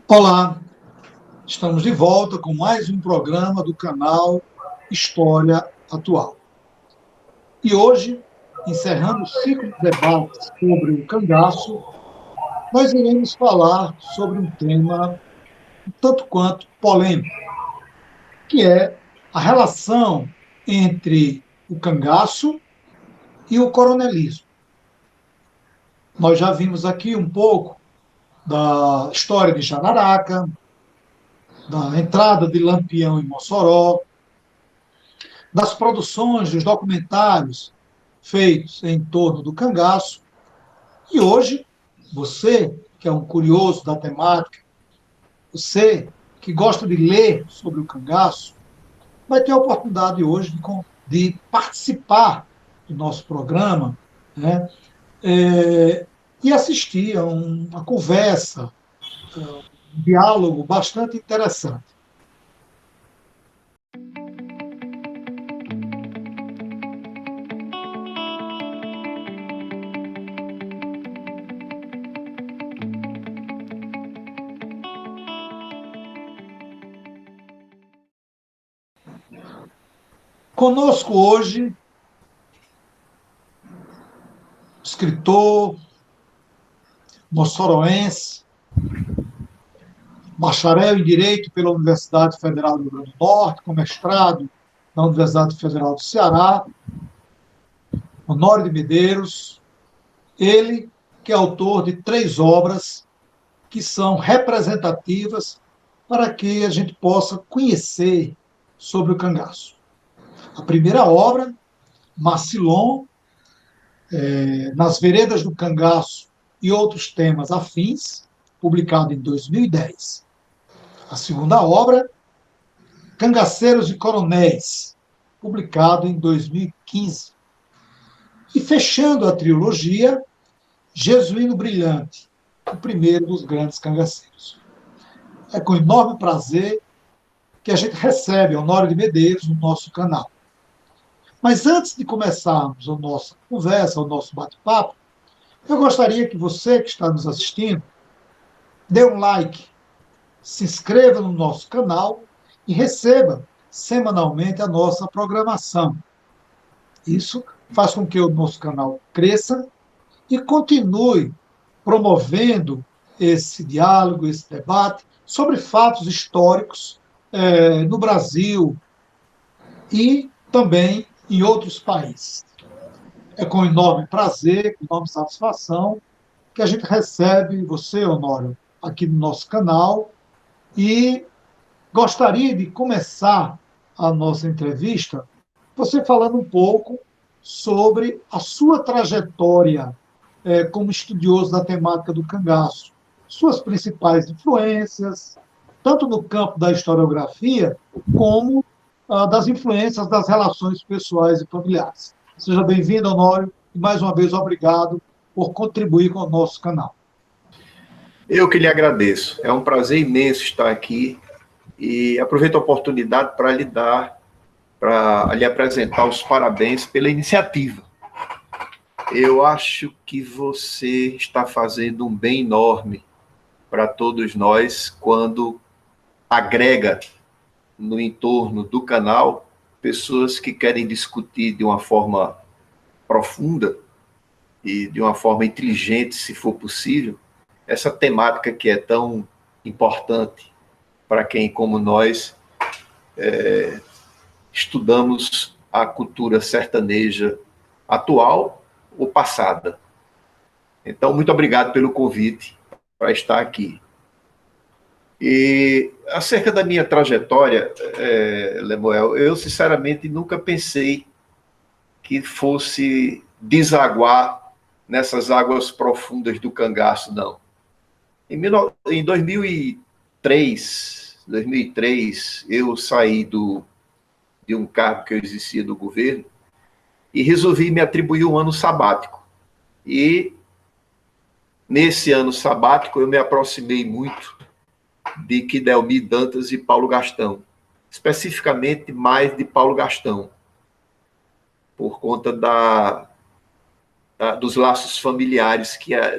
Olá, estamos de volta com mais um programa do canal História Atual. E hoje, encerrando o ciclo de debates sobre o cangaço, nós iremos falar sobre um tema um tanto quanto polêmico, que é a relação entre o cangaço e o coronelismo. Nós já vimos aqui um pouco da história de Jararaca, da entrada de Lampião em Mossoró, das produções, dos documentários feitos em torno do cangaço. E hoje, você, que é um curioso da temática, você que gosta de ler sobre o cangaço, vai ter a oportunidade hoje de participar do nosso programa, né, e assistir a uma conversa, um diálogo bastante interessante. Conosco hoje, escritor moçoroense, bacharel em Direito pela Universidade Federal do Rio Grande do Norte, com mestrado na Universidade Federal do Ceará, Honório de Medeiros, ele que é autor de 3 obras que são representativas para que a gente possa conhecer sobre o cangaço. A primeira obra, Macilon, Nas Veredas do Cangaço e Outros Temas Afins, publicado em 2010. A segunda obra, Cangaceiros e Coronéis, publicado em 2015. E fechando a trilogia, Jesuíno Brilhante, o primeiro dos grandes cangaceiros. É com enorme prazer que a gente recebe Honório de Medeiros no nosso canal. Mas antes de começarmos a nossa conversa, o nosso bate-papo, eu gostaria que você que está nos assistindo dê um like, se inscreva no nosso canal e receba semanalmente a nossa programação. Isso faz com que o nosso canal cresça e continue promovendo esse diálogo, esse debate sobre fatos históricos no Brasil e também em outros países. É com enorme prazer, com enorme satisfação, que a gente recebe você, Honório, aqui no nosso canal e gostaria de começar a nossa entrevista você falando um pouco sobre a sua trajetória como estudioso da temática do cangaço, suas principais influências, tanto no campo da historiografia, como das influências das relações pessoais e familiares. Seja bem-vindo, Honório, e mais uma vez obrigado por contribuir com o nosso canal. Eu que lhe agradeço. É um prazer imenso estar aqui e aproveito a oportunidade para lhe apresentar os parabéns pela iniciativa. Eu acho que você está fazendo um bem enorme para todos nós quando agrega no entorno do canal pessoas que querem discutir de uma forma profunda e de uma forma inteligente, se for possível, essa temática que é tão importante para quem, como nós, estudamos a cultura sertaneja atual ou passada. Então, muito obrigado pelo convite para estar aqui. E acerca da minha trajetória, Lemuel, eu sinceramente nunca pensei que fosse desaguar nessas águas profundas do cangaço, não. Em 2003, eu saí de um cargo que eu exercia do governo e resolvi me atribuir um ano sabático. E nesse ano sabático eu me aproximei muito de Quidelmi Dantas e Paulo Gastão, especificamente mais de Paulo Gastão, por conta dos laços familiares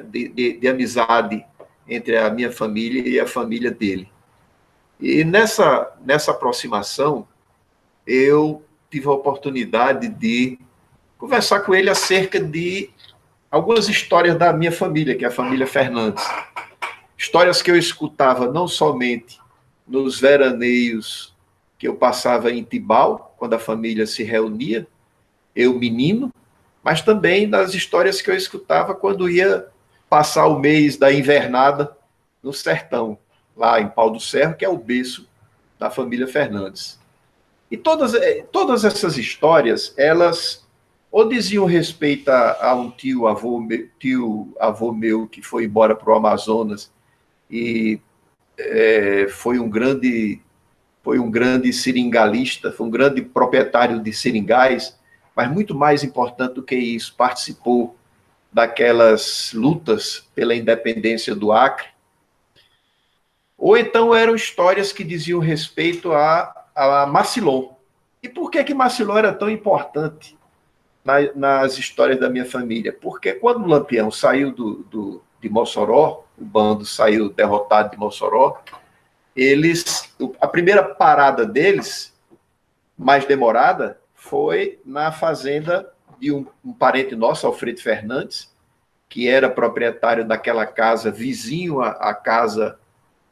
de amizade entre a minha família e a família dele. E nessa aproximação, eu tive a oportunidade de conversar com ele acerca de algumas histórias da minha família, que é a família Fernandes. Histórias que eu escutava não somente nos veraneios que eu passava em Tibau, quando a família se reunia, eu menino, mas também nas histórias que eu escutava quando ia passar o mês da invernada no sertão, lá em Pau do Cerro, que é o berço da família Fernandes. E todas essas histórias, elas ou diziam respeito a um tio avô meu que foi embora para o Amazonas e foi um grande seringalista, foi um grande proprietário de seringais, mas muito mais importante do que isso, participou daquelas lutas pela independência do Acre, ou então eram histórias que diziam respeito a Macilon. E por que Macilon era tão importante nas histórias da minha família? Porque quando o Lampião saiu de Mossoró, o bando saiu derrotado de Mossoró, a primeira parada deles, mais demorada, foi na fazenda de um parente nosso, Alfredo Fernandes, que era proprietário daquela casa, vizinho à casa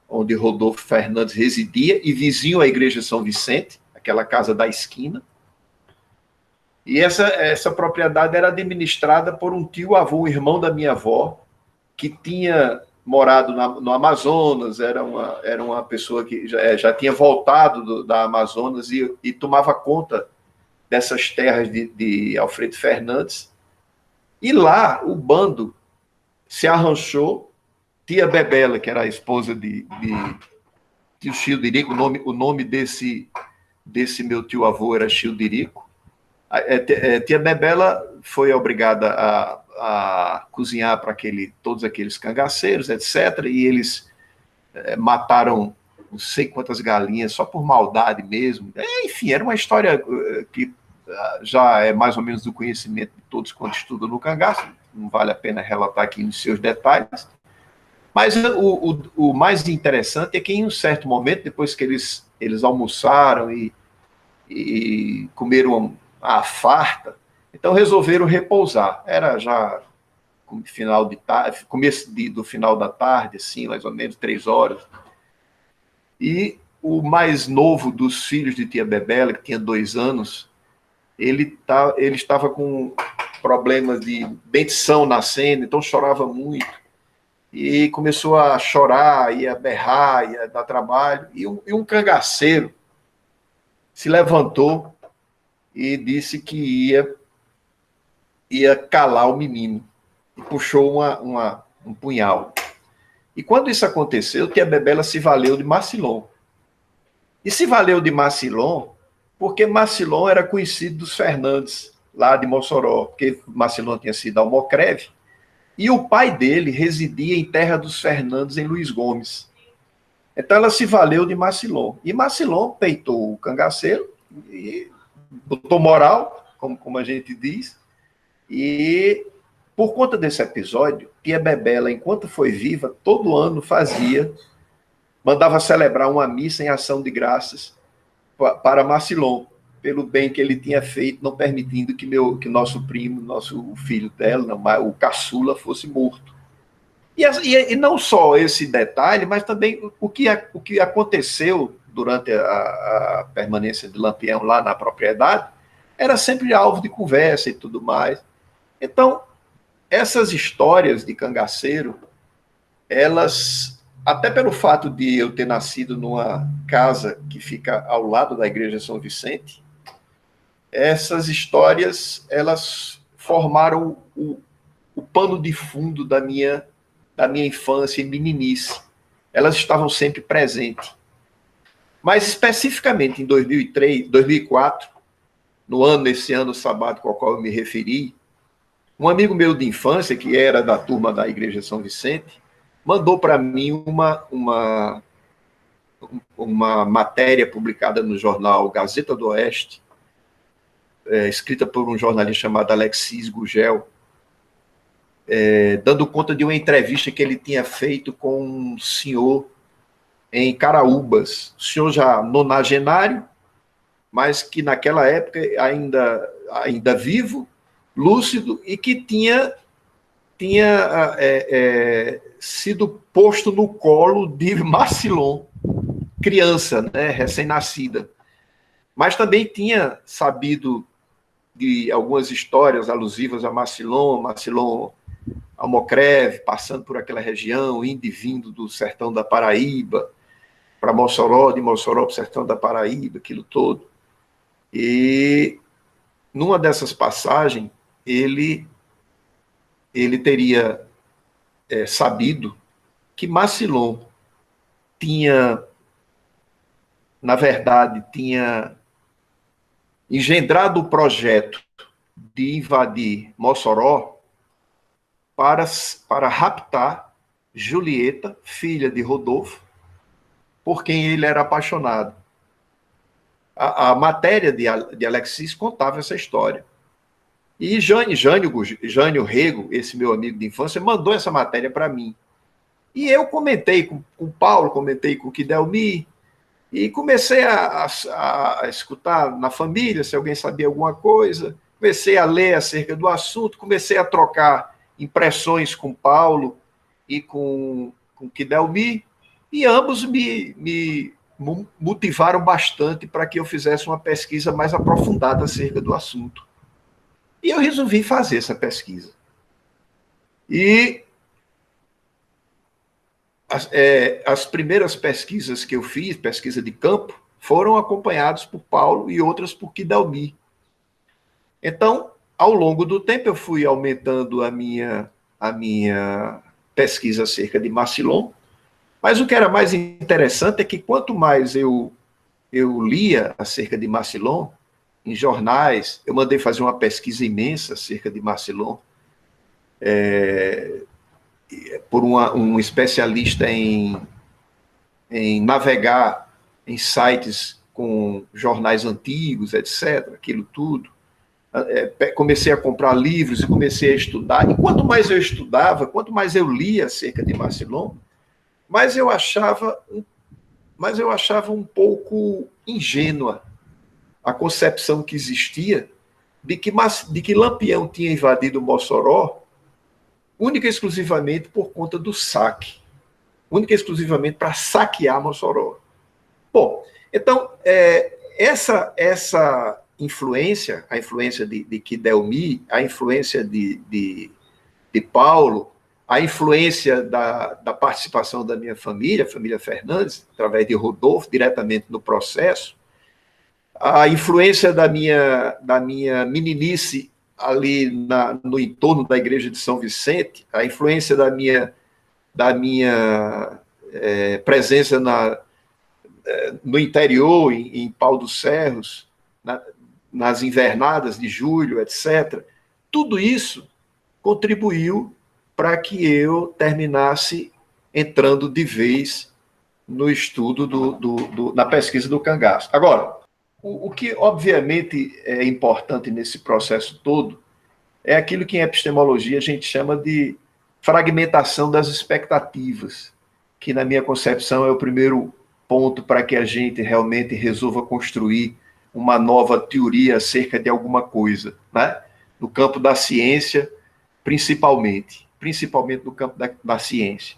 onde Rodolfo Fernandes residia, e vizinho à Igreja São Vicente, aquela casa da esquina. E essa propriedade era administrada por um tio-avô, um irmão da minha avó, que tinha morado no Amazonas, era uma pessoa que já tinha voltado da Amazonas e tomava conta dessas terras de Alfredo Fernandes. E lá o bando se arranchou. Tia Bebela, que era a esposa de tio Childerico, o nome desse meu tio-avô era Childerico. Tia Bebela foi obrigada a cozinhar para todos aqueles cangaceiros, etc. E eles mataram não sei quantas galinhas só por maldade mesmo. Enfim, era uma história que já é mais ou menos do conhecimento de todos quando estudam no cangaço. Não vale a pena relatar aqui nos seus detalhes. Mas o mais interessante é que em um certo momento, depois que eles almoçaram e comeram a farta, então resolveram repousar. Era já final de tarde, começo do final da tarde, assim, mais ou menos 3 horas. E o mais novo dos filhos de tia Bebela, que tinha 2 anos, ele estava com problemas de dentição nascendo, então chorava muito. E começou a chorar, ia berrar, ia dar trabalho. E um cangaceiro se levantou e disse que ia calar o menino. E puxou um punhal. E quando isso aconteceu, tia Bebela se valeu de Macilon. E se valeu de Macilon porque Macilon era conhecido dos Fernandes, lá de Mossoró, porque Macilon tinha sido almocreve. E o pai dele residia em Terra dos Fernandes, em Luiz Gomes. Então ela se valeu de Macilon. E Macilon peitou o cangaceiro e botou moral, como a gente diz. E por conta desse episódio, tia Bebela, enquanto foi viva, todo ano mandava celebrar uma missa em ação de graças para Macilon, pelo bem que ele tinha feito, não permitindo que nosso primo, o filho dela, o caçula, fosse morto. E não só esse detalhe, mas também o que aconteceu durante a permanência de Lampião lá na propriedade, era sempre alvo de conversa e tudo mais. Então, essas histórias de cangaceiro, elas, até pelo fato de eu ter nascido numa casa que fica ao lado da Igreja São Vicente, essas histórias, elas formaram o pano de fundo da minha infância e meninice. Elas estavam sempre presentes. Mas, especificamente, em 2004, nesse ano sabático ao qual eu me referi, um amigo meu de infância, que era da turma da Igreja São Vicente, mandou para mim uma matéria publicada no jornal Gazeta do Oeste, escrita por um jornalista chamado Alexis Gugel, dando conta de uma entrevista que ele tinha feito com um senhor em Caraúbas, um senhor já nonagenário, mas que naquela época ainda vivo, lúcido, e que tinha sido posto no colo de Massillon, criança, né, recém-nascida. Mas também tinha sabido de algumas histórias alusivas a Massillon Almocreve, passando por aquela região, indo e vindo do sertão da Paraíba para Mossoró, de Mossoró para o sertão da Paraíba, aquilo todo. E numa dessas passagens, ele teria sabido que Massillon na verdade, tinha engendrado o projeto de invadir Mossoró para raptar Julieta, filha de Rodolfo, por quem ele era apaixonado. A matéria de Alexis contava essa história. E Jânio Rego, esse meu amigo de infância, mandou essa matéria para mim. E eu comentei com o Paulo, comentei com o Kidelmi, e comecei a escutar na família se alguém sabia alguma coisa, comecei a ler acerca do assunto, comecei a trocar impressões com Paulo e com Kidelmi, e ambos me motivaram bastante para que eu fizesse uma pesquisa mais aprofundada acerca do assunto. E eu resolvi fazer essa pesquisa. E as primeiras pesquisas que eu fiz, pesquisa de campo, foram acompanhadas por Paulo e outras por Kidelmi. Então, ao longo do tempo, eu fui aumentando a minha pesquisa acerca de Massillon, mas o que era mais interessante é que quanto mais eu lia acerca de Massillon, em jornais, eu mandei fazer uma pesquisa imensa acerca de Massillon, por um especialista em navegar em sites com jornais antigos, etc., aquilo tudo. Comecei a comprar livros e comecei a estudar. E quanto mais eu estudava, quanto mais eu lia acerca de Massillon, mais eu achava um pouco ingênua a concepção que existia de que Lampião tinha invadido Mossoró única e exclusivamente por conta do saque. Única e exclusivamente para saquear Mossoró. Bom, então, essa influência, a influência de Kidelmi, a influência de Paulo, a influência da participação da minha família, a família Fernandes, através de Rodolfo, diretamente no processo, a influência da minha meninice ali no entorno da igreja de São Vicente, a influência da minha presença no interior, em Pau dos Ferros, nas invernadas de julho, etc., tudo isso contribuiu para que eu terminasse entrando de vez no estudo na pesquisa do cangaço. Agora, o que obviamente é importante nesse processo todo é aquilo que em epistemologia a gente chama de fragmentação das expectativas, que na minha concepção é o primeiro ponto para que a gente realmente resolva construir uma nova teoria acerca de alguma coisa, né? No campo da ciência, principalmente no campo da ciência.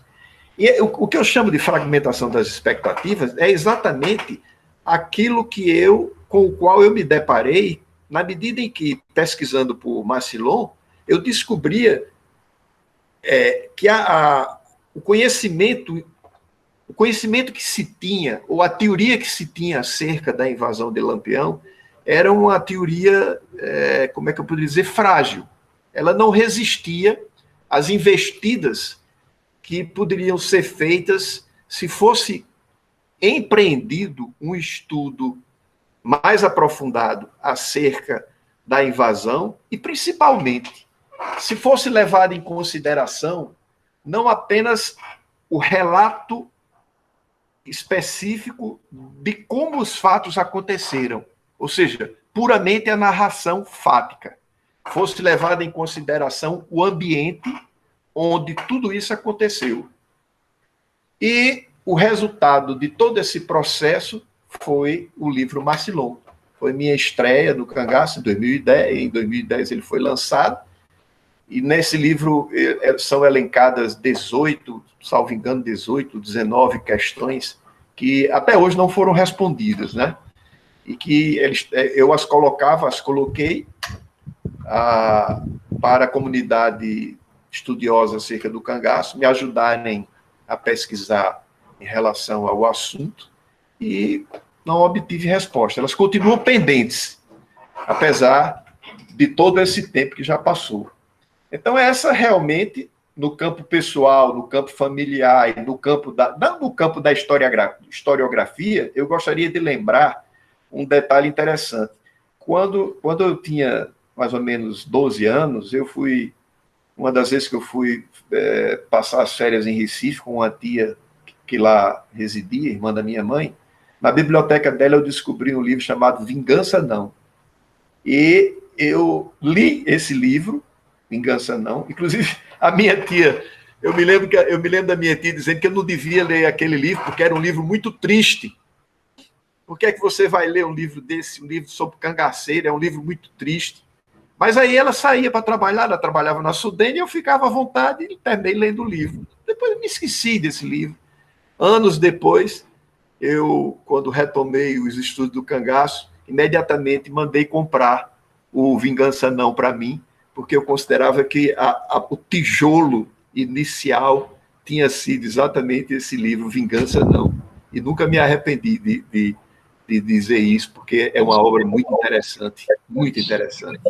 E o que eu chamo de fragmentação das expectativas é exatamente aquilo com o qual eu me deparei na medida em que, pesquisando por Massillon, eu descobria que o conhecimento que se tinha, ou a teoria que se tinha acerca da invasão de Lampião, era uma teoria, como é que eu poderia dizer, frágil. Ela não resistia às investidas que poderiam ser feitas se fosse empreendido um estudo mais aprofundado acerca da invasão e, principalmente, se fosse levado em consideração não apenas o relato específico de como os fatos aconteceram, ou seja, puramente a narração fática, fosse levado em consideração o ambiente onde tudo isso aconteceu. E o resultado de todo esse processo foi o livro Macilon. Foi minha estreia no Cangaço em 2010. Em 2010 ele foi lançado. E nesse livro são elencadas 18, salvo engano, 18, 19 questões que até hoje não foram respondidas, né? E que eu as coloquei para a comunidade estudiosa acerca do cangaço, me ajudarem a pesquisar em relação ao assunto, e não obtive resposta. Elas continuam pendentes, apesar de todo esse tempo que já passou. Então, essa realmente, no campo pessoal, no campo familiar e no campo da historiografia, eu gostaria de lembrar um detalhe interessante. Quando eu tinha mais ou menos 12 anos, uma das vezes que eu fui passar as férias em Recife com uma tia que lá residia, irmã da minha mãe, na biblioteca dela eu descobri um livro chamado Vingança Não. E eu li esse livro, Vingança Não. Inclusive, a minha tia, eu me lembro da minha tia dizendo que eu não devia ler aquele livro, porque era um livro muito triste. Por que é que você vai ler um livro desse, um livro sobre cangaceiro? É um livro muito triste. Mas aí ela saía para trabalhar, ela trabalhava na Sudene, e eu ficava à vontade e terminei lendo o livro. Depois eu me esqueci desse livro. Anos depois, quando retomei os estudos do cangaço, imediatamente mandei comprar o Vingança Não para mim, porque eu considerava que o tijolo inicial tinha sido exatamente esse livro, Vingança Não. E nunca me arrependi de dizer isso, porque é uma obra muito interessante, muito interessante.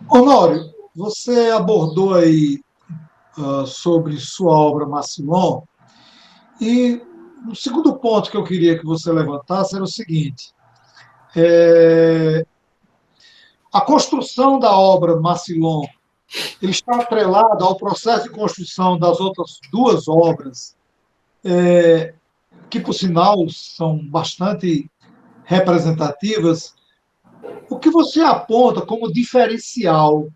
Honório, você abordou aí sobre sua obra Macilon, e o segundo ponto que eu queria que você levantasse era o seguinte: a construção da obra Macilon, ele está atrelado ao processo de construção das outras duas obras, que, por sinal, são bastante representativas. O que você aponta como diferencial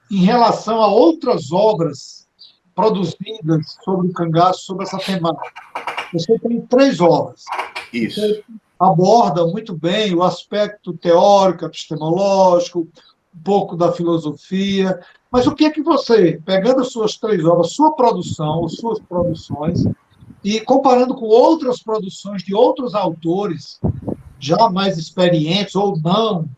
em relação a outras obras produzidas sobre o cangaço, sobre essa temática? Você tem 3 obras. Isso. Você aborda muito bem o aspecto teórico, epistemológico, um pouco da filosofia, mas o que é que você, pegando as suas 3 obras, sua produção, as suas produções, e comparando com outras produções de outros autores, já mais experientes ou não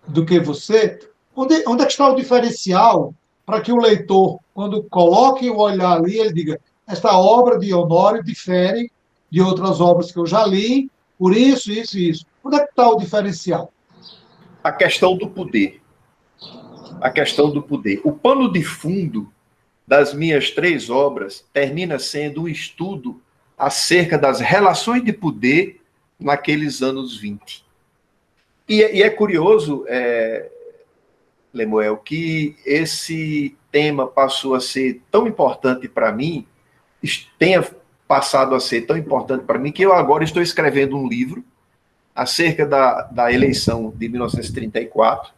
do que você, onde é que está o diferencial para que o leitor, quando coloque o olhar ali, ele diga: esta obra de Honório difere de outras obras que eu já li, por isso, isso e isso. Onde é que está o diferencial? A questão do poder. A questão do poder. O pano de fundo das minhas 3 obras termina sendo um estudo acerca das relações de poder naqueles anos 20. E é curioso, Lemuel, que esse tema passou a ser tão importante para mim, tenha passado a ser tão importante para mim, que eu agora estou escrevendo um livro acerca da eleição de 1934,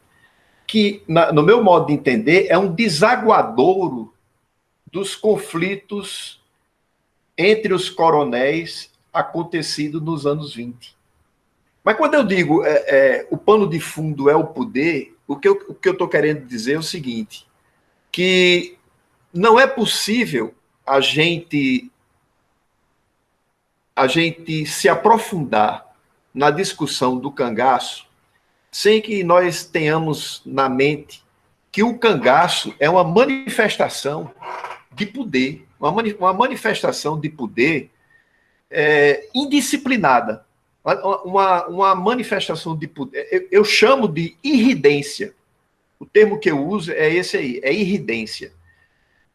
que, no meu modo de entender, é um desaguadouro dos conflitos entre os coronéis acontecido nos anos 20. Mas quando eu digo o pano de fundo é o poder, o que eu estou querendo dizer é o seguinte, que não é possível a gente se aprofundar na discussão do cangaço sem que nós tenhamos na mente que o cangaço é uma manifestação de poder, uma manifestação de poder indisciplinada, uma manifestação de poder. Eu chamo de irridência. O termo que eu uso é esse aí, é irridência.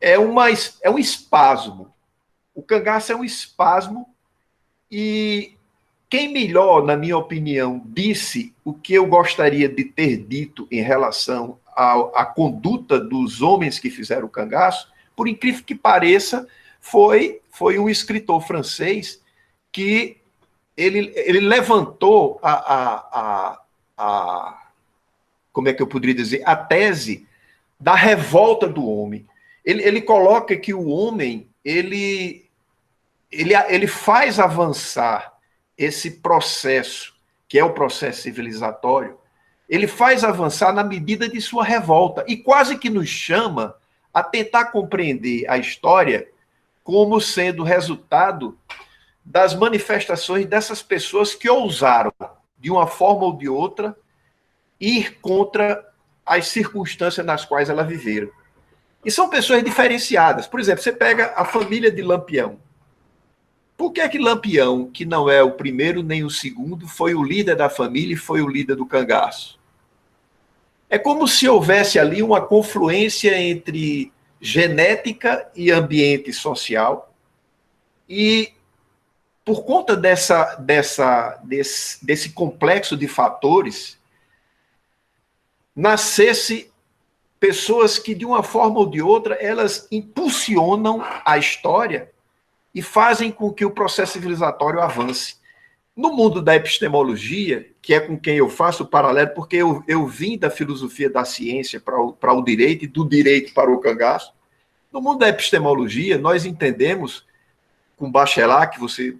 É um espasmo. O cangaço é um espasmo, e quem melhor, na minha opinião, disse o que eu gostaria de ter dito em relação à conduta dos homens que fizeram o cangaço, por incrível que pareça, foi um escritor francês que ele levantou como é que eu poderia dizer, a tese da revolta do homem. ele coloca que o homem, ele faz avançar esse processo, que é o processo civilizatório, ele faz avançar na medida de sua revolta, e quase que nos chama a tentar compreender a história como sendo resultado das manifestações dessas pessoas que ousaram, de uma forma ou de outra, ir contra as circunstâncias nas quais elas viveram. E são pessoas diferenciadas. Por exemplo, você pega a família de Lampião. Por que que Lampião, que não é o primeiro nem o segundo, foi o líder da família e foi o líder do cangaço? É como se houvesse ali uma confluência entre genética e ambiente social, e por conta desse complexo de fatores, nascesse pessoas que, de uma forma ou de outra, elas impulsionam a história e fazem com que o processo civilizatório avance. No mundo da epistemologia, que é com quem eu faço o paralelo, porque eu vim da filosofia da ciência para o direito e do direito para o cangaço, no mundo da epistemologia, nós entendemos, com Bachelard, que você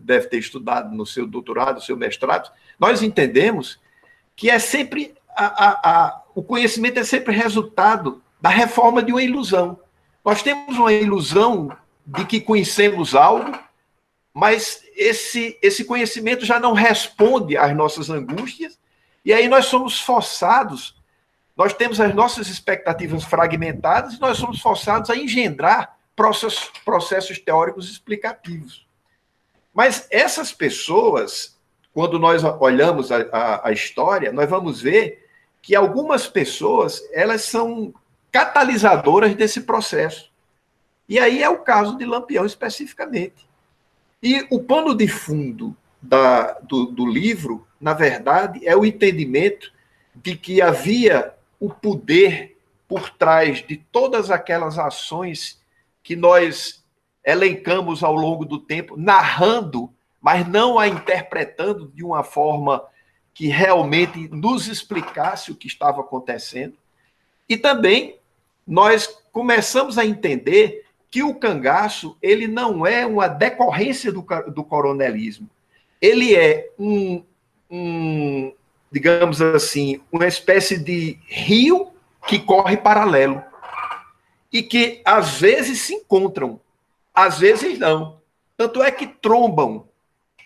deve ter estudado no seu doutorado, no seu mestrado, nós entendemos que é sempre o conhecimento é sempre resultado da reforma de uma ilusão. Nós temos uma ilusão de que conhecemos algo, mas esse conhecimento já não responde às nossas angústias, e aí nós somos forçados, nós temos as nossas expectativas fragmentadas, e nós somos forçados a engendrar processos teóricos explicativos. Mas essas pessoas, quando nós olhamos a história, nós vamos ver que algumas pessoas, elas são catalisadoras desse processo. E aí é o caso de Lampião especificamente. E o pano de fundo do livro, na verdade, é o entendimento de que havia o poder por trás de todas aquelas ações que nós elencamos ao longo do tempo, narrando, mas não a interpretando de uma forma que realmente nos explicasse o que estava acontecendo. E também nós começamos a entender que o cangaço, ele não é uma decorrência do coronelismo. Ele é digamos assim, uma espécie de rio que corre paralelo e que às vezes se encontram, às vezes não. Tanto é que trombam,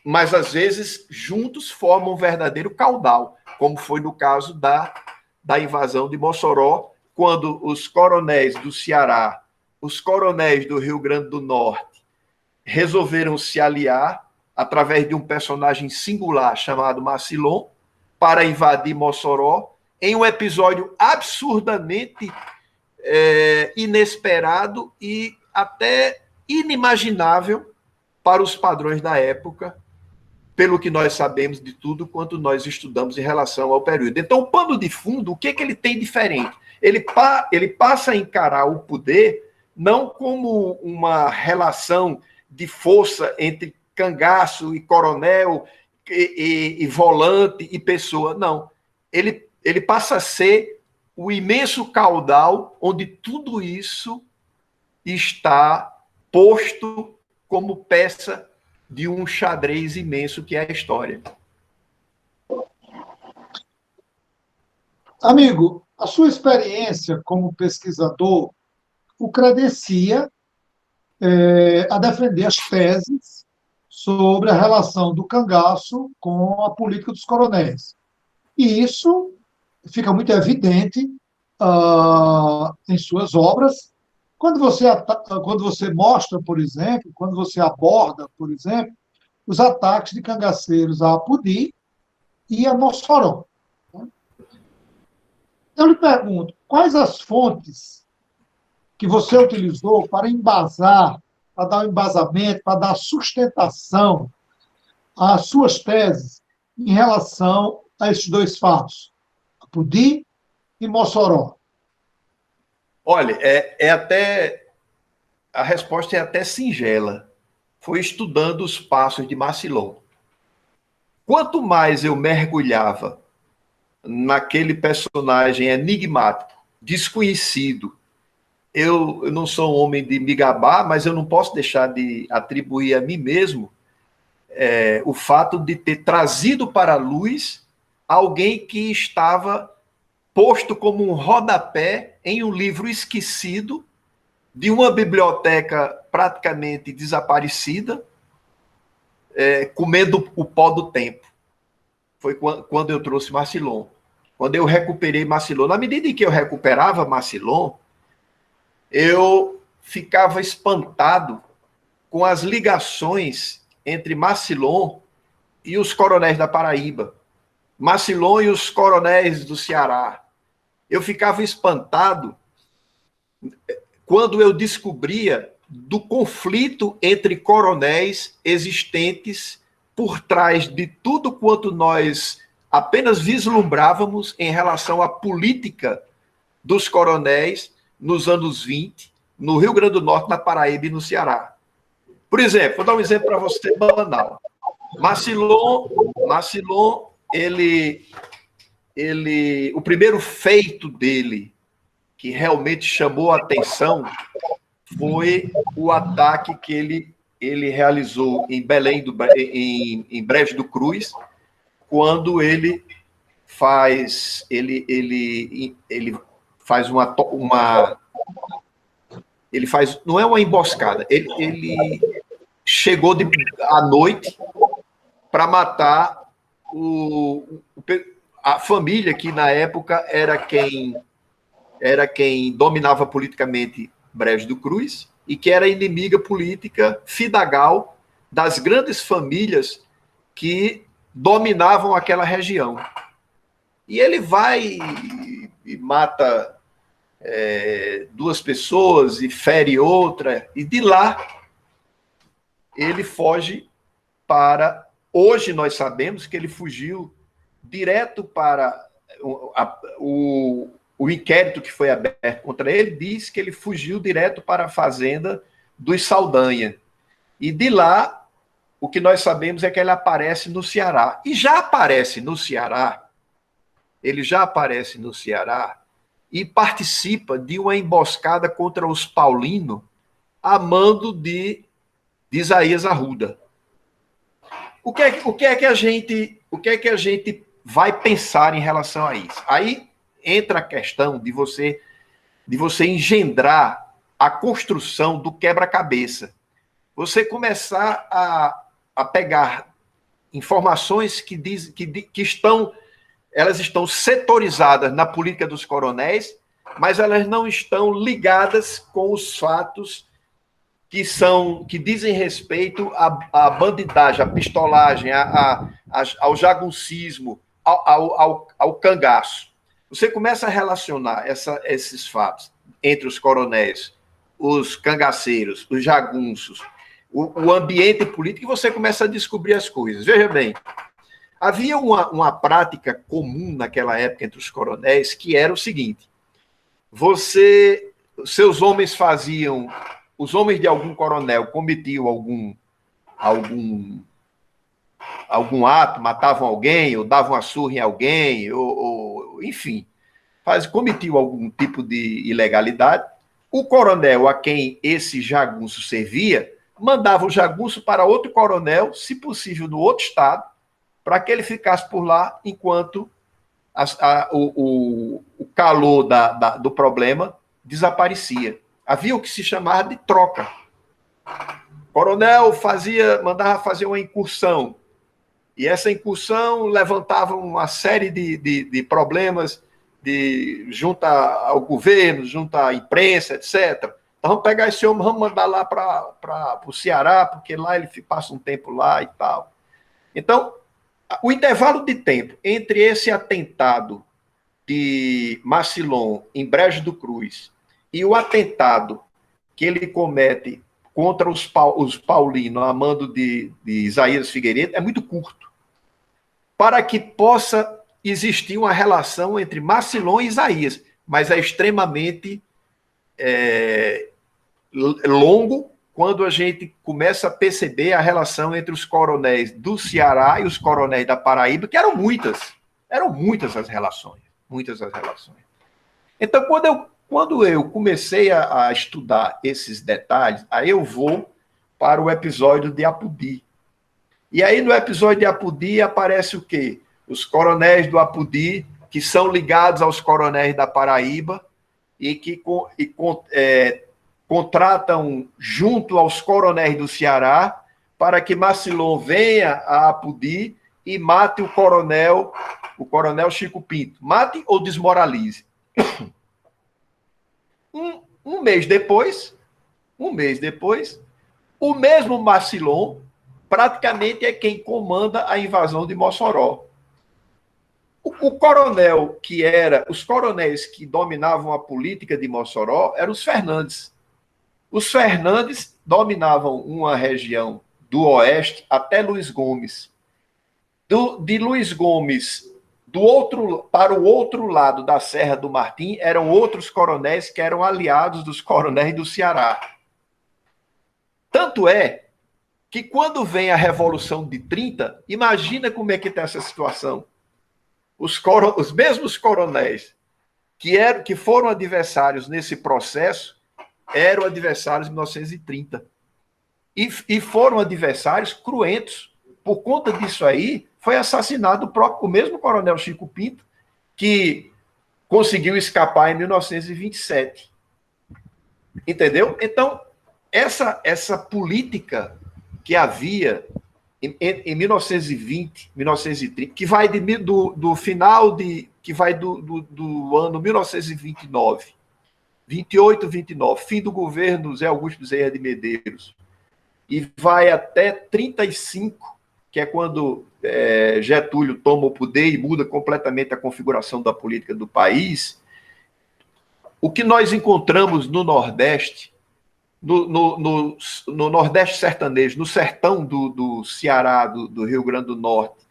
mas às vezes juntos formam um verdadeiro caudal, como foi no caso da invasão de Mossoró, quando os coronéis do Ceará, os coronéis do Rio Grande do Norte resolveram se aliar através de um personagem singular chamado Macilon para invadir Mossoró em um episódio absurdamente inesperado e até inimaginável para os padrões da época, pelo que nós sabemos de tudo quanto nós estudamos em relação ao período. Então, o pano de fundo, o que ele tem diferente? Ele passa a encarar o poder não como uma relação de força entre cangaço e coronel, e volante e pessoa. Não. Ele passa a ser o imenso caudal onde tudo isso está posto como peça de um xadrez imenso que é a história. Amigo, a sua experiência como pesquisador o credencia a defender as teses sobre a relação do cangaço com a política dos coronéis. E isso fica muito evidente em suas obras, quando você mostra, por exemplo, quando você aborda, por exemplo, os ataques de cangaceiros a Apodi e a Mossoró. Eu lhe pergunto, quais as fontes que você utilizou para embasar, para dar um embasamento, para dar sustentação às suas teses em relação a esses dois fatos, Apodi e Mossoró? Olha, a resposta é até singela. Foi estudando os passos de Macilon. Quanto mais eu mergulhava naquele personagem enigmático, desconhecido, eu não sou um homem de me gabar, mas eu não posso deixar de atribuir a mim mesmo o fato de ter trazido para a luz alguém que estava posto como um rodapé em um livro esquecido de uma biblioteca praticamente desaparecida, comendo o pó do tempo. Foi quando eu trouxe Marcilon. Quando eu recuperei Marcilon, na medida em que eu recuperava Marcilon, eu ficava espantado com as ligações entre Marcilon e os coronéis da Paraíba, Marcilon e os coronéis do Ceará. Eu ficava espantado quando eu descobria do conflito entre coronéis existentes por trás de tudo quanto nós apenas vislumbrávamos em relação à política dos coronéis nos anos 20, no Rio Grande do Norte, na Paraíba e no Ceará. Por exemplo, vou dar um exemplo para você banal. Marcilon, o primeiro feito dele que realmente chamou a atenção foi o ataque que ele realizou em Belém, em Brejo do Cruz, quando ele faz não é uma emboscada, ele chegou à noite para matar a família que na época era quem dominava politicamente Brejo do Cruz e que era inimiga política fidagal das grandes famílias que dominavam aquela região. E ele vai e mata duas pessoas e fere outra, e de lá ele foge para... Hoje nós sabemos que ele fugiu direto para o inquérito que foi aberto contra ele, diz que ele fugiu direto para a fazenda dos Saldanha. E de lá, o que nós sabemos é que ele aparece no Ceará. E já aparece no Ceará, e participa de uma emboscada contra os paulinos a mando de Isaías Arruda. O que é que a gente vai pensar em relação a isso? Aí entra a questão de você engendrar a construção do quebra-cabeça. Você começar a pegar informações que elas estão setorizadas na política dos coronéis, mas elas não estão ligadas com os fatos que dizem respeito à bandidagem, à pistolagem, ao jaguncismo, ao cangaço. Você começa a relacionar esses fatos entre os coronéis, os cangaceiros, os jagunços, o ambiente político, e você começa a descobrir as coisas. Veja bem, havia uma prática comum naquela época entre os coronéis, que era o seguinte: seus homens faziam... Os homens de algum coronel cometiam algum ato, matavam alguém, ou davam uma surra em alguém, ou enfim, cometiam algum tipo de ilegalidade. O coronel a quem esse jagunço servia, mandava o jagunço para outro coronel, se possível no outro estado, para que ele ficasse por lá enquanto o calor do problema desaparecia. Havia o que se chamava de troca. O coronel mandava fazer uma incursão, e essa incursão levantava uma série de problemas junto ao governo, junto à imprensa, etc. Então vamos pegar esse homem, vamos mandar lá para o Ceará, porque lá ele passa um tempo lá e tal. Então, o intervalo de tempo entre esse atentado de Marcilon em Brejo do Cruz e o atentado que ele comete contra os paulinos a mando de Isaías Figueiredo é muito curto, para que possa existir uma relação entre Marcilon e Isaías, mas é extremamente longo quando a gente começa a perceber a relação entre os coronéis do Ceará e os coronéis da Paraíba, que eram muitas as relações, muitas as relações. Então, Quando eu comecei a estudar esses detalhes, aí eu vou para o episódio de Apodi. E aí, no episódio de Apodi, aparece o quê? Os coronéis do Apodi, que são ligados aos coronéis da Paraíba e que contratam junto aos coronéis do Ceará para que Macilon venha a Apodi e mate o coronel Chico Pinto. Mate ou desmoralize. Um mês depois, o mesmo Macilon praticamente é quem comanda a invasão de Mossoró. Os coronéis que dominavam a política de Mossoró eram os Fernandes. Os Fernandes dominavam uma região do oeste até Luiz Gomes. De Luiz Gomes para o outro lado da Serra do Martim eram outros coronéis que eram aliados dos coronéis do Ceará. Tanto é que quando vem a Revolução de 30, imagina como é que está essa situação. Os mesmos coronéis que foram adversários nesse processo eram adversários em 1930. E foram adversários cruentos. Por conta disso aí, foi assassinado o mesmo coronel Chico Pinto, que conseguiu escapar em 1927. Entendeu? Então, essa política que havia em 1920, 1930, que vai do final que vai do ano 1929, 28, 29, fim do governo Zé Augusto Bezerra de Medeiros, e vai até 35, que é quando Getúlio toma o poder e muda completamente a configuração da política do país. O que nós encontramos no Nordeste, no Nordeste sertanejo, no sertão do Ceará, do Rio Grande do Norte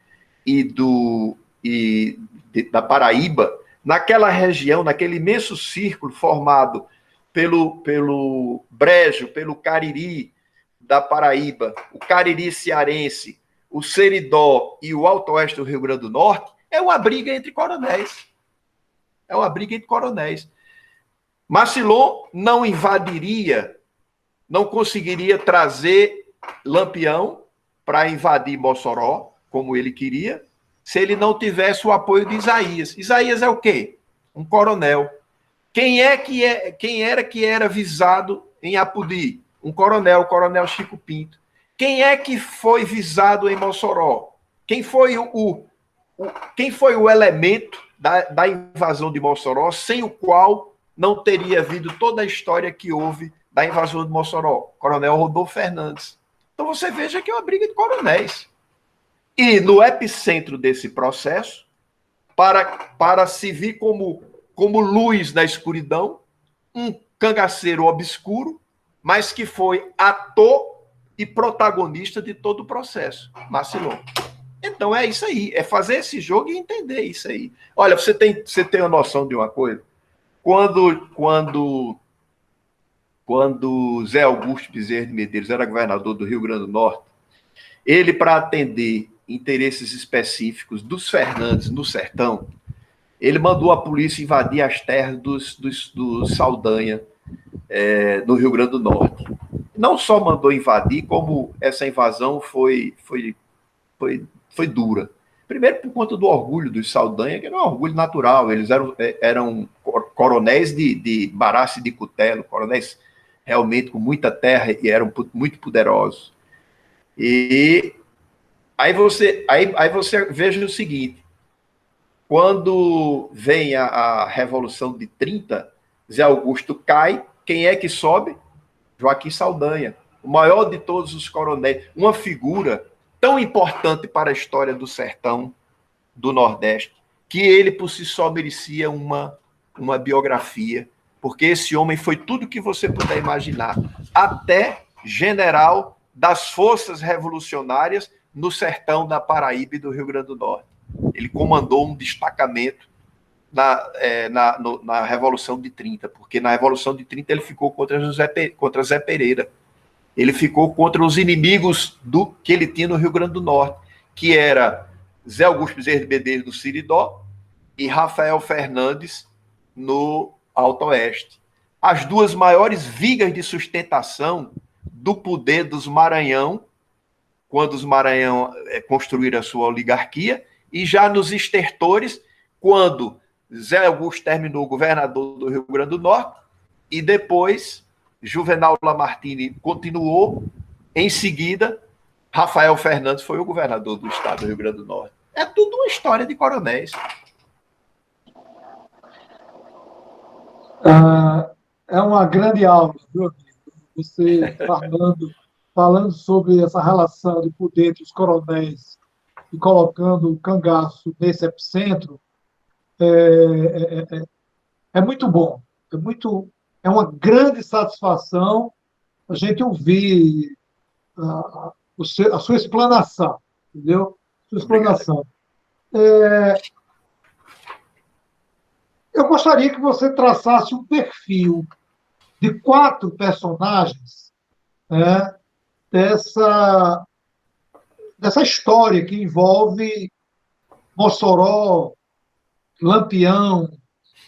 da Paraíba, naquela região, naquele imenso círculo formado pelo Brejo, pelo Cariri da Paraíba, o Cariri cearense, o Seridó e o Alto Oeste do Rio Grande do Norte, é uma briga entre coronéis. Macilon não invadiria, não conseguiria trazer Lampião para invadir Mossoró, como ele queria, se ele não tivesse o apoio de Isaías. Isaías é o quê? Um coronel. Quem era que era visado em Apodi? Um coronel, o coronel Chico Pinto. Quem é que foi visado em Mossoró? Quem foi o elemento da invasão de Mossoró, sem o qual não teria havido toda a história que houve da invasão de Mossoró? Coronel Rodolfo Fernandes. Então você veja que é uma briga de coronéis. E no epicentro desse processo, para se vir como luz na escuridão, um cangaceiro obscuro, mas que foi ator e protagonista de todo o processo, Macilon. Então é isso aí, é fazer esse jogo e entender isso aí. Olha, você tem uma noção de uma coisa? Quando Zé Augusto Bezerra de Medeiros era governador do Rio Grande do Norte, ele, para atender interesses específicos dos Fernandes no sertão, ele mandou a polícia invadir as terras do Saldanha, no Rio Grande do Norte. Não só mandou invadir, como essa invasão foi dura. Primeiro, por conta do orgulho dos Saldanha, que era um orgulho natural. Eles eram coronéis de Barace de Cutelo, coronéis realmente com muita terra e eram muito poderosos. E aí você veja o seguinte: quando vem a Revolução de 30, Zé Augusto cai, quem é que sobe? Joaquim Saldanha, o maior de todos os coronéis, uma figura tão importante para a história do sertão do Nordeste, que ele por si só merecia uma biografia, porque esse homem foi tudo que você puder imaginar, até general das forças revolucionárias no sertão da Paraíba e do Rio Grande do Norte. Ele comandou um destacamento na Revolução de 30, porque na Revolução de 30 ele ficou contra Zé Pereira. Ele ficou contra os inimigos que ele tinha no Rio Grande do Norte, que era Zé Augusto Bezerra de Medeiros no Seridó e Rafael Fernandes no Alto Oeste. As duas maiores vigas de sustentação do poder dos Maranhão, quando os Maranhão construíram a sua oligarquia, e já nos estertores, quando Zé Augusto terminou governador do Rio Grande do Norte, e depois Juvenal Lamartine continuou, em seguida, Rafael Fernandes foi o governador do estado do Rio Grande do Norte. É tudo uma história de coronéis. É uma grande aula, viu, amigo? Você falando sobre essa relação de poder dos coronéis e colocando o cangaço nesse epicentro, é muito bom. É uma grande satisfação a gente ouvir a sua explanação, entendeu? Sua Obrigado. explanação. Eu gostaria que você traçasse um perfil de 4 personagens, né, dessa história que envolve Mossoró, Lampião,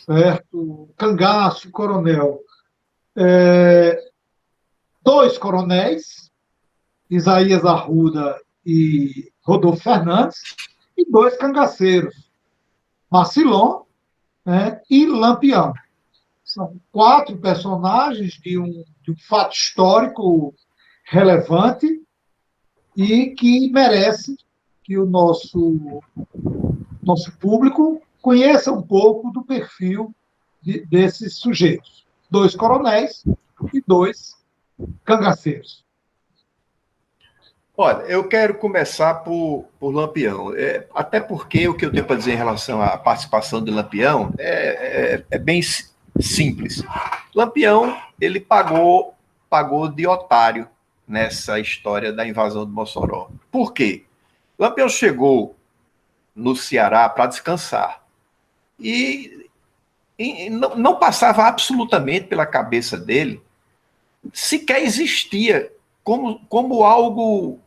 certo? Cangaço e Coronel. 2 coronéis, Isaías Arruda e Rodolfo Fernandes, e 2 cangaceiros, Marcilon, né, e Lampião. São 4 personagens de um fato histórico relevante e que merece que o nosso público conheça um pouco do perfil desses sujeitos. 2 coronéis e 2 cangaceiros. Olha, eu quero começar por Lampião, até porque o que eu tenho para dizer em relação à participação de Lampião é bem simples. Lampião, ele pagou de otário nessa história da invasão de Mossoró. Por quê? Lampião chegou no Ceará para descansar e não passava absolutamente pela cabeça dele sequer existia como algo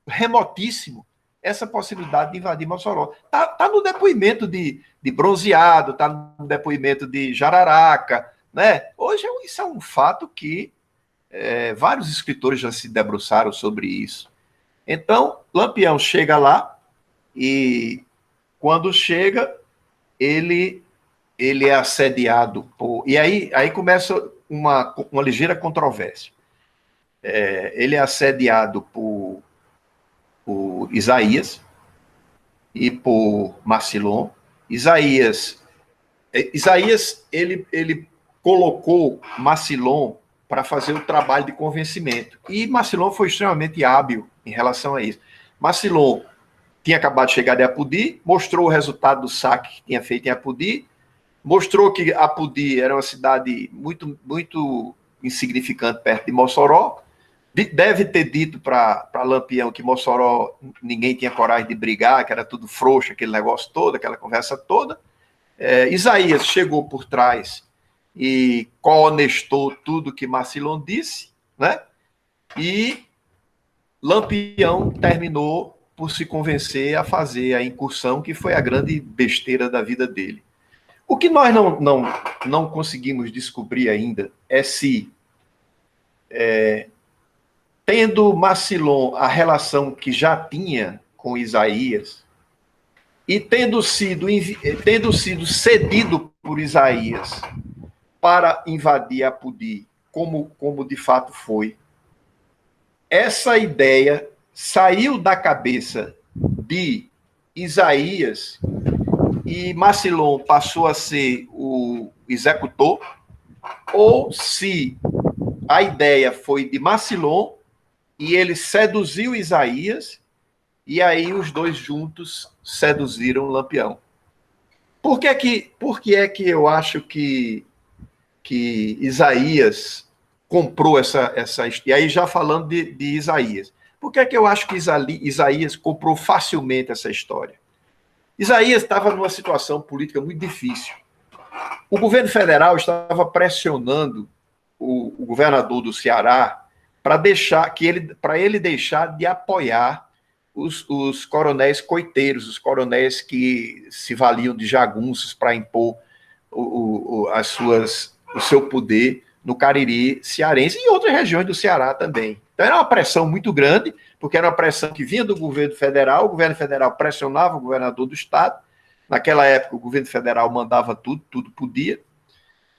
remotíssimo, essa possibilidade de invadir Mossoró. Tá no depoimento de Bronzeado, tá no depoimento de Jararaca, né? Hoje isso é um fato que vários escritores já se debruçaram sobre isso. Então, Lampião chega lá e quando chega, ele é assediado por... E aí começa uma ligeira controvérsia. Ele é assediado por Isaías e por Marcilon. Isaías ele colocou Marcilon para fazer o trabalho de convencimento. E Marcilon foi extremamente hábil em relação a isso. Marcilon tinha acabado de chegar de Apodi, mostrou o resultado do saque que tinha feito em Apodi, mostrou que Apodi era uma cidade muito, muito insignificante perto de Mossoró. Deve ter dito para Lampião que Mossoró ninguém tinha coragem de brigar, que era tudo frouxo, aquele negócio todo, aquela conversa toda. Isaías chegou por trás e cohonestou tudo que Marcilon disse, né? E Lampião terminou por se convencer a fazer a incursão, que foi a grande besteira da vida dele. O que nós não conseguimos descobrir ainda é se, tendo Marcilon a relação que já tinha com Isaías, e tendo sido cedido por Isaías para invadir Apodi, como de fato foi, essa ideia saiu da cabeça de Isaías e Marcilon passou a ser o executor, ou se a ideia foi de Marcilon e ele seduziu Isaías e aí os dois juntos seduziram Lampião. Por que é que eu acho que Isaías comprou essa... E aí já falando de Isaías. Por que é que eu acho que Isaías comprou facilmente essa história? Isaías estava numa situação política muito difícil. O governo federal estava pressionando o governador do Ceará para ele deixar de apoiar os coronéis coiteiros, os coronéis que se valiam de jagunços para impor o seu poder no Cariri cearense e em outras regiões do Ceará também. Então era uma pressão muito grande, porque era uma pressão que vinha do governo federal, o governo federal pressionava o governador do estado. Naquela época o governo federal mandava tudo, tudo podia,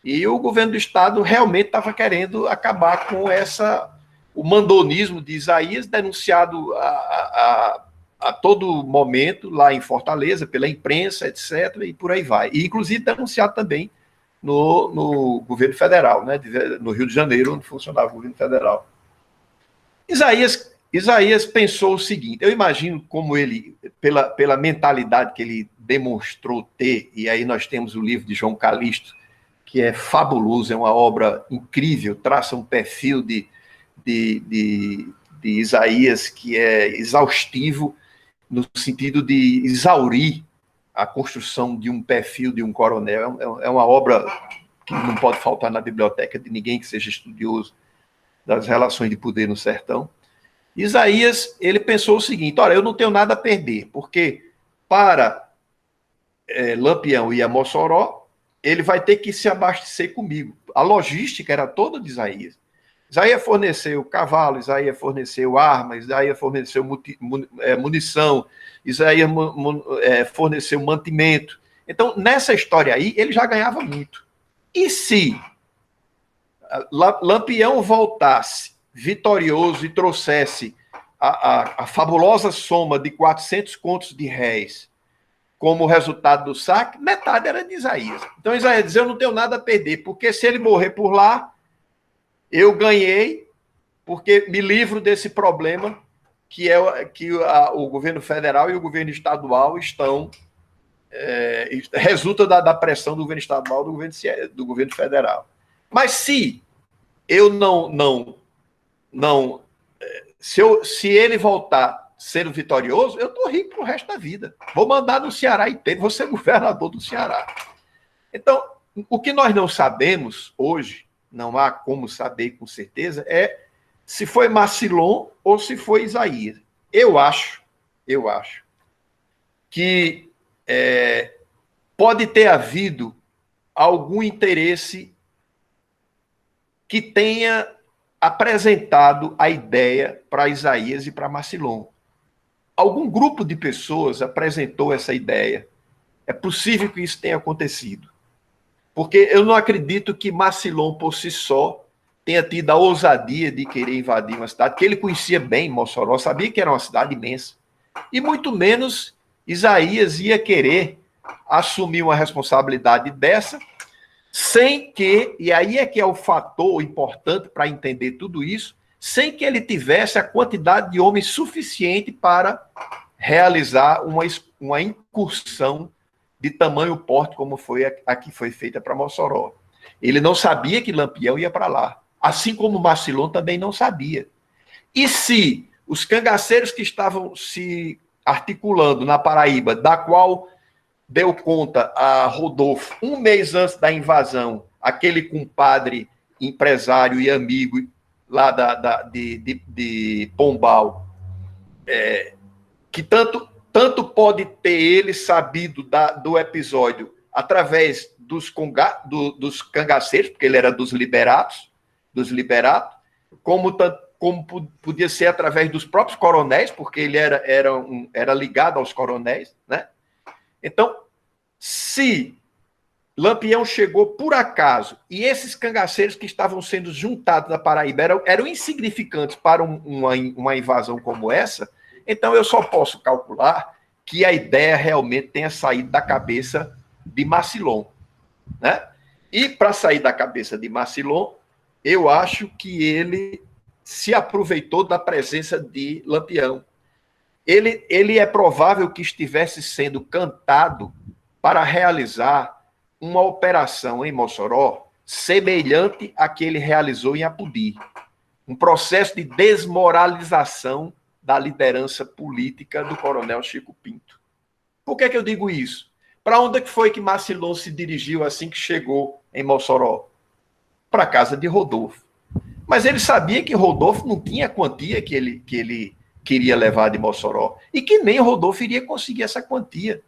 e o governo do estado realmente estava querendo acabar com o mandonismo de Isaías, denunciado a todo momento lá em Fortaleza, pela imprensa, etc., e por aí vai. E, inclusive, denunciado também no governo federal, né, no Rio de Janeiro, onde funcionava o governo federal. Isaías pensou o seguinte, eu imagino como ele, pela mentalidade que ele demonstrou ter, e aí nós temos o livro de João Calixto, que é fabuloso, é uma obra incrível, traça um perfil de Isaías que é exaustivo, no sentido de exaurir a construção de um perfil de um coronel. É uma obra que não pode faltar na biblioteca de ninguém que seja estudioso das relações de poder no sertão. Isaías, ele pensou o seguinte, olha, eu não tenho nada a perder, porque para Lampião ir a Mossoró, ele vai ter que se abastecer comigo. A logística era toda de Isaías. Isaías forneceu cavalo, Isaías forneceu armas, Isaías forneceu munição, Isaías forneceu mantimento. Então, nessa história aí, ele já ganhava muito. E se Lampião voltasse vitorioso e trouxesse a fabulosa soma de 400 contos de réis como resultado do saque, metade era de Isaías. Então, Isaías diz, eu não tenho nada a perder, porque se ele morrer por lá, eu ganhei, porque me livro desse problema que o governo federal e o governo estadual estão... resulta da pressão do governo estadual do governo federal. Mas se eu se ele voltar sendo vitorioso, eu estou rico pro resto da vida. Vou mandar no Ceará inteiro, vou ser governador do Ceará. Então, o que nós não sabemos hoje, não há como saber com certeza, é se foi Macilon ou se foi Isaías. Eu acho que pode ter havido algum interesse que tenha apresentado a ideia para Isaías e para Macilon. Algum grupo de pessoas apresentou essa ideia. É possível que isso tenha acontecido. Porque eu não acredito que Macilon, por si só, tenha tido a ousadia de querer invadir uma cidade, que ele conhecia bem Mossoró, sabia que era uma cidade imensa. E muito menos Isaías ia querer assumir uma responsabilidade dessa, sem que, e aí é que é o fator importante para entender tudo isso, sem que ele tivesse a quantidade de homens suficiente para realizar uma incursão de tamanho porte como foi a que foi feita para Mossoró. Ele não sabia que Lampião ia para lá, assim como Macilon também não sabia. E se os cangaceiros que estavam se articulando na Paraíba, da qual deu conta a Rodolfo, um mês antes da invasão, aquele compadre, empresário e amigo lá de Pombal, que tanto pode ter ele sabido do episódio através dos cangaceiros, porque ele era dos liberatos, como podia ser através dos próprios coronéis, porque ele era ligado aos coronéis, né? Então, se Lampião chegou por acaso e esses cangaceiros que estavam sendo juntados na Paraíba eram insignificantes para uma invasão como essa, então eu só posso calcular que a ideia realmente tenha saído da cabeça de Macilon, né? E para sair da cabeça de Macilon, eu acho que ele se aproveitou da presença de Lampião. Ele é provável que estivesse sendo cantado para realizar uma operação em Mossoró semelhante à que ele realizou em Apodi. Um processo de desmoralização da liderança política do coronel Chico Pinto. Por que eu digo isso? Para onde foi que Macilon se dirigiu assim que chegou em Mossoró? Para a casa de Rodolfo. Mas ele sabia que Rodolfo não tinha a quantia que ele queria levar de Mossoró, e que nem Rodolfo iria conseguir essa quantia.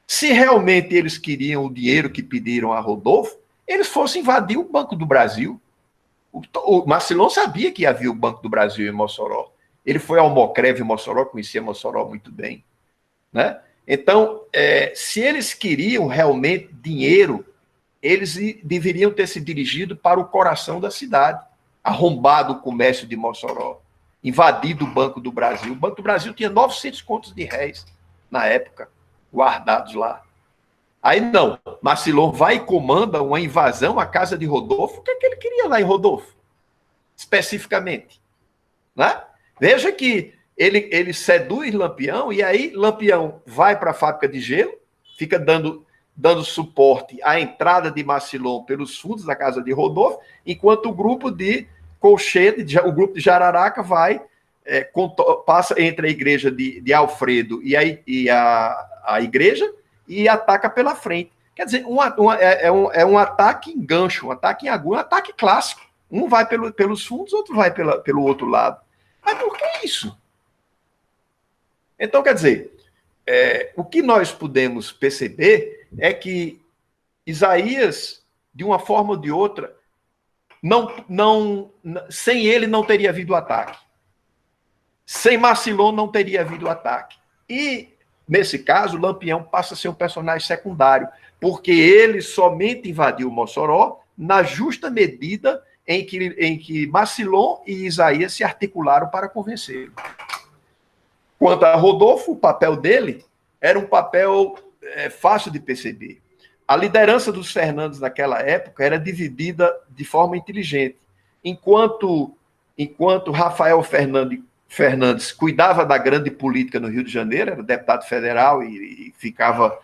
Se realmente eles queriam o dinheiro que pediram a Rodolfo, eles fossem invadir o Banco do Brasil. O Marcilon sabia que havia o Banco do Brasil em Mossoró. Ele foi ao Mocreve em Mossoró, conhecia Mossoró muito bem, né? Então, se eles queriam realmente dinheiro, eles deveriam ter se dirigido para o coração da cidade, arrombado o comércio de Mossoró, invadido o Banco do Brasil. O Banco do Brasil tinha 900 contos de réis na época, guardados lá. Aí não, Marcilon vai e comanda uma invasão à casa de Rodolfo. O que é que ele queria lá em Rodolfo, especificamente? Né? Veja que ele seduz Lampião, e aí Lampião vai para a fábrica de gelo, fica dando suporte à entrada de Marcilon pelos fundos da casa de Rodolfo, enquanto o grupo de Colchete, o grupo de Jararaca, passa entre a igreja de Alfredo e a igreja, e ataca pela frente. Quer dizer, é um ataque em gancho, um ataque em agulha, um ataque clássico. Um vai pelos fundos, outro vai pelo outro lado. Mas por que isso? Então, quer dizer, o que nós podemos perceber é que Isaías, de uma forma ou de outra, sem ele não teria havido ataque. Sem Marcilon não teria havido ataque. E, nesse caso, Lampião passa a ser um personagem secundário, porque ele somente invadiu Mossoró na justa medida em que Marcilon e Isaías se articularam para convencê-lo. Quanto a Rodolfo, o papel dele era um papel fácil de perceber. A liderança dos Fernandes naquela época era dividida de forma inteligente. Enquanto Rafael Fernandes cuidava da grande política no Rio de Janeiro, era deputado federal e ficava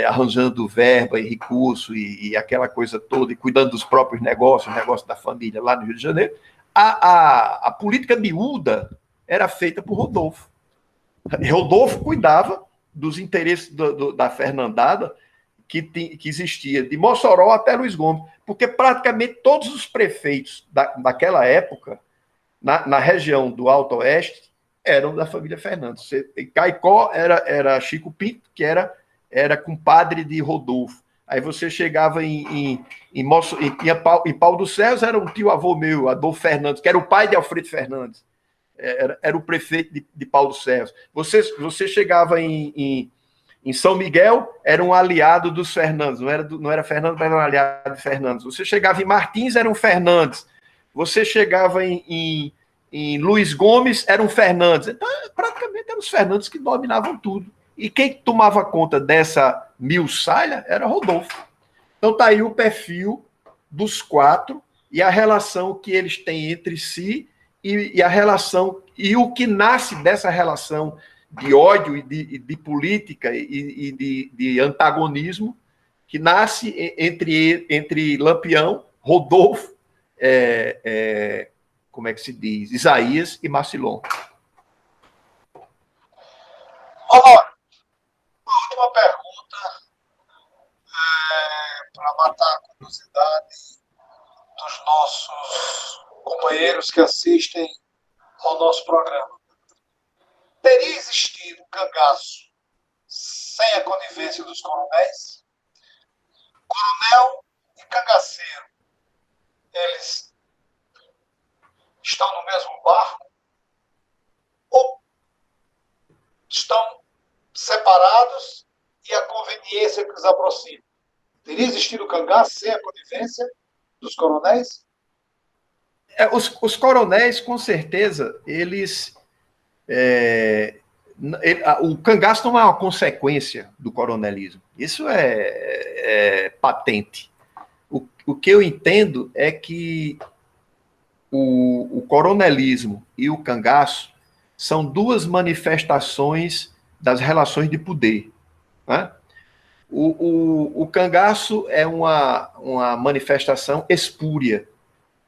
arranjando verba e recurso e aquela coisa toda, e cuidando dos próprios negócios, o negócio da família lá no Rio de Janeiro, a política miúda era feita por Rodolfo. Rodolfo cuidava dos interesses da Fernandada que existia, de Mossoró até Luiz Gomes, porque praticamente todos os prefeitos daquela época, na região do Alto Oeste, eram da família Fernandes. Caicó era Chico Pinto, que era compadre de Rodolfo. Aí você chegava em Pau dos Céus, era um tio-avô meu, Adolfo Fernandes, que era o pai de Alfredo Fernandes. Era o prefeito de Pau dos Céus. Você chegava em São Miguel, era um aliado dos Fernandes, não era Fernandes, mas era um aliado de Fernandes. Você chegava em Martins, era um Fernandes. Você chegava em Luiz Gomes, era um Fernandes. Então, praticamente eram os Fernandes que dominavam tudo. E quem tomava conta dessa milsalha era Rodolfo. Então tá aí o perfil dos quatro e a relação que eles têm entre si, e a relação, e o que nasce dessa relação de ódio e de política e de antagonismo, que nasce entre Lampião, Rodolfo, como é que se diz, Isaías e Marcilon. Honório, uma última pergunta para matar a curiosidade dos nossos companheiros que assistem ao nosso programa. Teria existido cangaço sem a conivência dos coronéis? Coronel e cangaceiro, eles estão no mesmo barco? Ou estão separados e a conveniência que os aproxima? Teria existido cangaço sem a conivência dos coronéis? Os coronéis, com certeza, o cangaço não é uma consequência do coronelismo. Isso é patente. O que eu entendo é que o coronelismo e o cangaço são duas manifestações das relações de poder, né? O cangaço é uma manifestação espúria,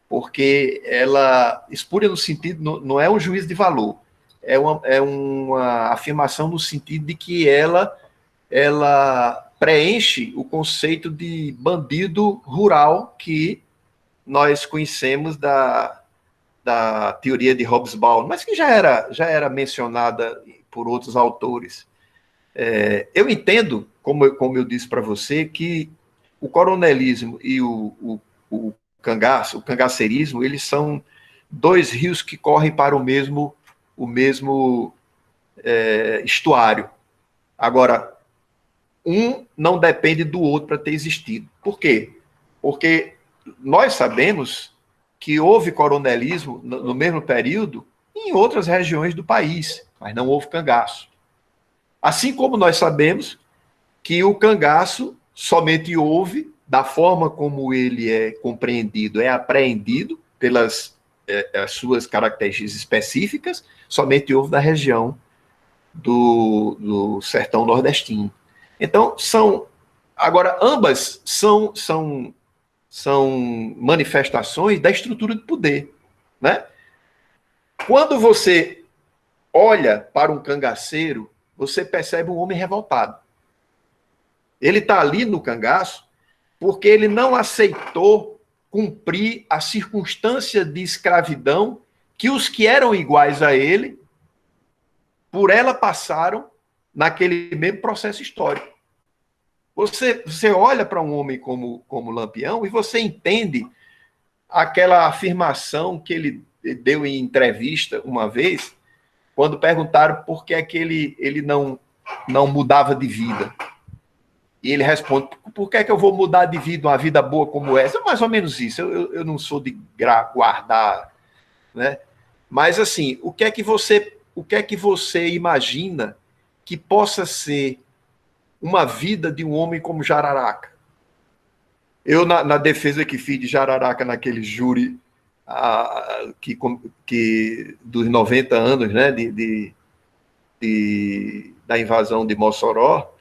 porque ela espúria no sentido, não é um juízo de valor, é uma afirmação no sentido de que ela preenche o conceito de bandido rural que nós conhecemos da da teoria de Hobsbawm, mas que já era mencionada por outros autores. Eu entendo, como eu disse para você, que o coronelismo e o cangaceirismo, eles são dois rios que correm para o mesmo estuário. Agora, um não depende do outro para ter existido. Por quê? Porque nós sabemos que houve coronelismo no mesmo período em outras regiões do país, mas não houve cangaço. Assim como nós sabemos que o cangaço somente houve, da forma como ele é compreendido, é apreendido pelas as suas características específicas, somente houve na região do sertão nordestino. Então, agora, ambas são manifestações da estrutura de poder, né? Quando você olha para um cangaceiro, você percebe um homem revoltado. Ele está ali no cangaço porque ele não aceitou cumprir a circunstância de escravidão que os que eram iguais a ele, por ela passaram naquele mesmo processo histórico. Você olha para um homem como Lampião e você entende aquela afirmação que ele deu em entrevista uma vez, quando perguntaram por que é que ele não mudava de vida. E ele responde, por que é que eu vou mudar de vida, uma vida boa como essa? É mais ou menos isso, eu não sou de guardar, né? Mas, assim, o que é que você imagina que possa ser uma vida de um homem como Jararaca? Eu, na defesa que fiz de Jararaca naquele júri que dos 90 anos, né, da invasão de Mossoró,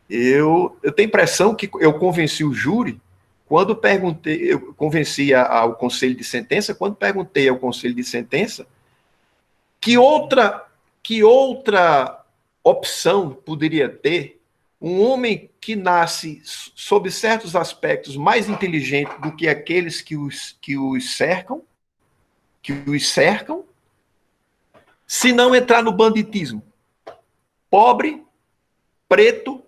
eu tenho a impressão que eu convenci o júri quando perguntei, eu convenci ao conselho de sentença, quando perguntei ao conselho de sentença que outra opção poderia ter um homem que nasce sob certos aspectos mais inteligente do que aqueles que os cercam, se não entrar no banditismo. Pobre, preto,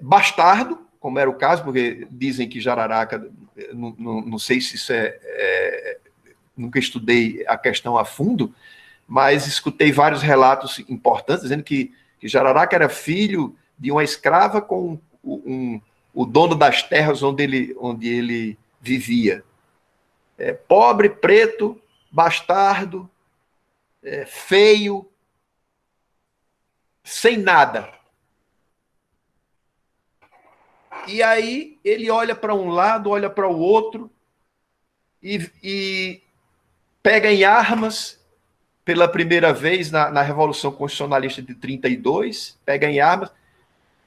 bastardo, como era o caso, porque dizem que Jararaca, não sei se isso nunca estudei a questão a fundo, mas escutei vários relatos importantes dizendo que Jararaca era filho de uma escrava com o dono das terras onde ele vivia. Pobre, preto, bastardo, feio, sem nada. E aí ele olha para um lado, olha para o outro e pega em armas pela primeira vez na Revolução Constitucionalista de 32, pega em armas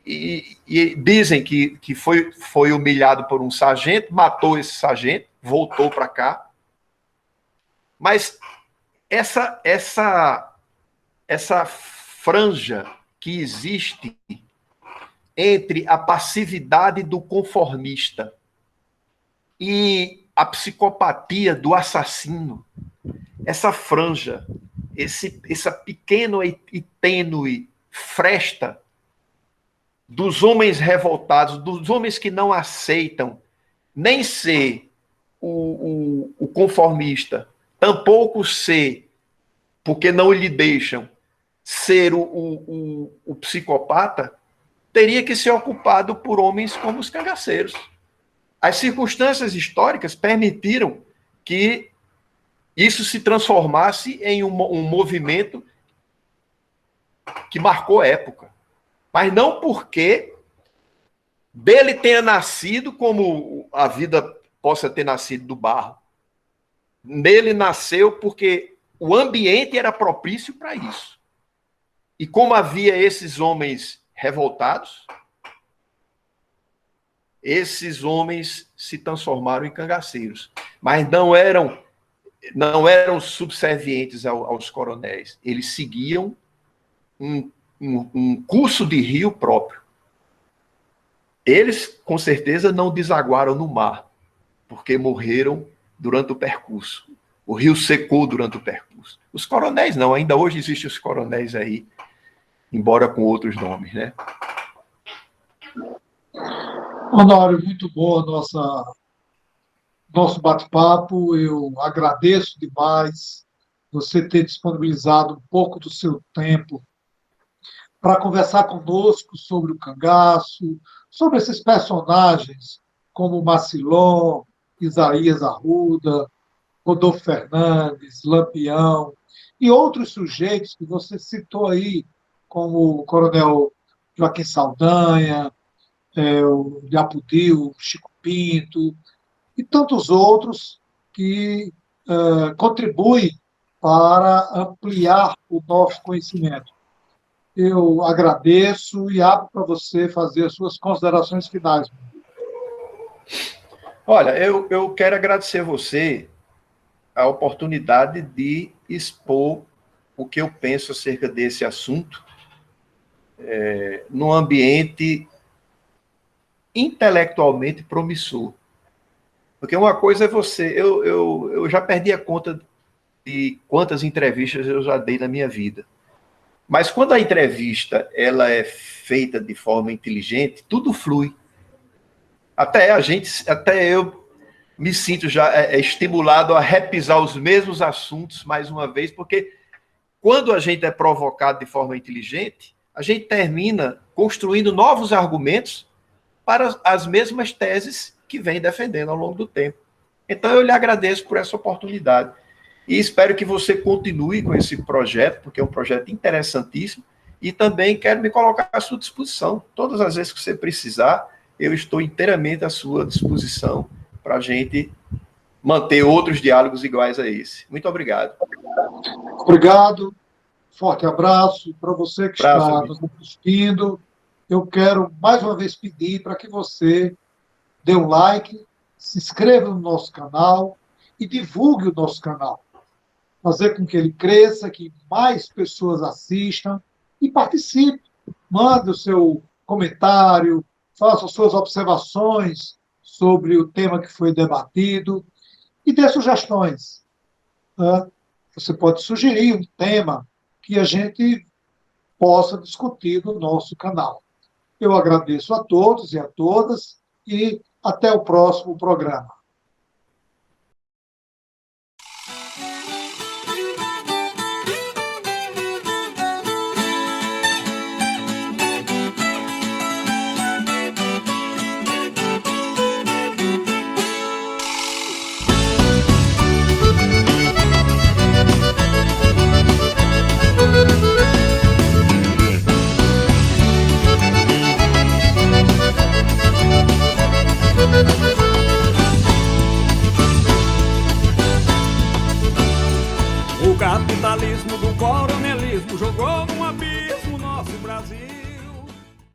e dizem que foi humilhado por um sargento, matou esse sargento, voltou para cá. Mas essa franja que existe entre a passividade do conformista e a psicopatia do assassino, essa franja, essa pequena e tênue fresta dos homens revoltados, dos homens que não aceitam nem ser o conformista, tampouco ser, porque não lhe deixam ser o psicopata, teria que ser ocupado por homens como os cangaceiros. As circunstâncias históricas permitiram que isso se transformasse em um movimento que marcou época. Mas não porque dele tenha nascido como a vida possa ter nascido do barro. Nele nasceu porque o ambiente era propício para isso. E como havia esses homens revoltados, esses homens se transformaram em cangaceiros. Mas não eram subservientes aos coronéis. Eles seguiam um curso de rio próprio. Eles, com certeza, não desaguaram no mar, porque morreram durante o percurso. O rio secou durante o percurso. Os coronéis não, ainda hoje existem os coronéis aí, embora com outros nomes, né? Honório, muito boa nosso bate-papo. Eu agradeço demais você ter disponibilizado um pouco do seu tempo para conversar conosco sobre o cangaço, sobre esses personagens como Macilon, Isaías Arruda, Rodolfo Fernandes, Lampião e outros sujeitos que você citou aí, como o Coronel Joaquim Saldanha, o Diapudil, o Chico Pinto e tantos outros que contribuem para ampliar o nosso conhecimento. Eu agradeço e abro para você fazer as suas considerações finais. Olha, eu quero agradecer a você a oportunidade de expor o que eu penso acerca desse assunto num ambiente intelectualmente promissor. Porque uma coisa é você... Eu já perdi a conta de quantas entrevistas eu já dei na minha vida. Mas quando a entrevista ela é feita de forma inteligente, tudo flui. Até eu me sinto já estimulado a repisar os mesmos assuntos mais uma vez, porque quando a gente é provocado de forma inteligente, a gente termina construindo novos argumentos para as mesmas teses que vem defendendo ao longo do tempo. Então eu lhe agradeço por essa oportunidade. E espero que você continue com esse projeto, porque é um projeto interessantíssimo, e também quero me colocar à sua disposição. Todas as vezes que você precisar, eu estou inteiramente à sua disposição para a gente manter outros diálogos iguais a esse. Muito obrigado. Obrigado, forte abraço para você que está nos assistindo. Eu quero mais uma vez pedir para que você dê um like, se inscreva no nosso canal e divulgue o nosso canal. Fazer com que ele cresça, que mais pessoas assistam e participe. Mande o seu comentário, faça as suas observações sobre o tema que foi debatido e dê sugestões. Você pode sugerir um tema que a gente possa discutir no nosso canal. Eu agradeço a todos e a todas e até o próximo programa. O capitalismo do coronelismo jogou no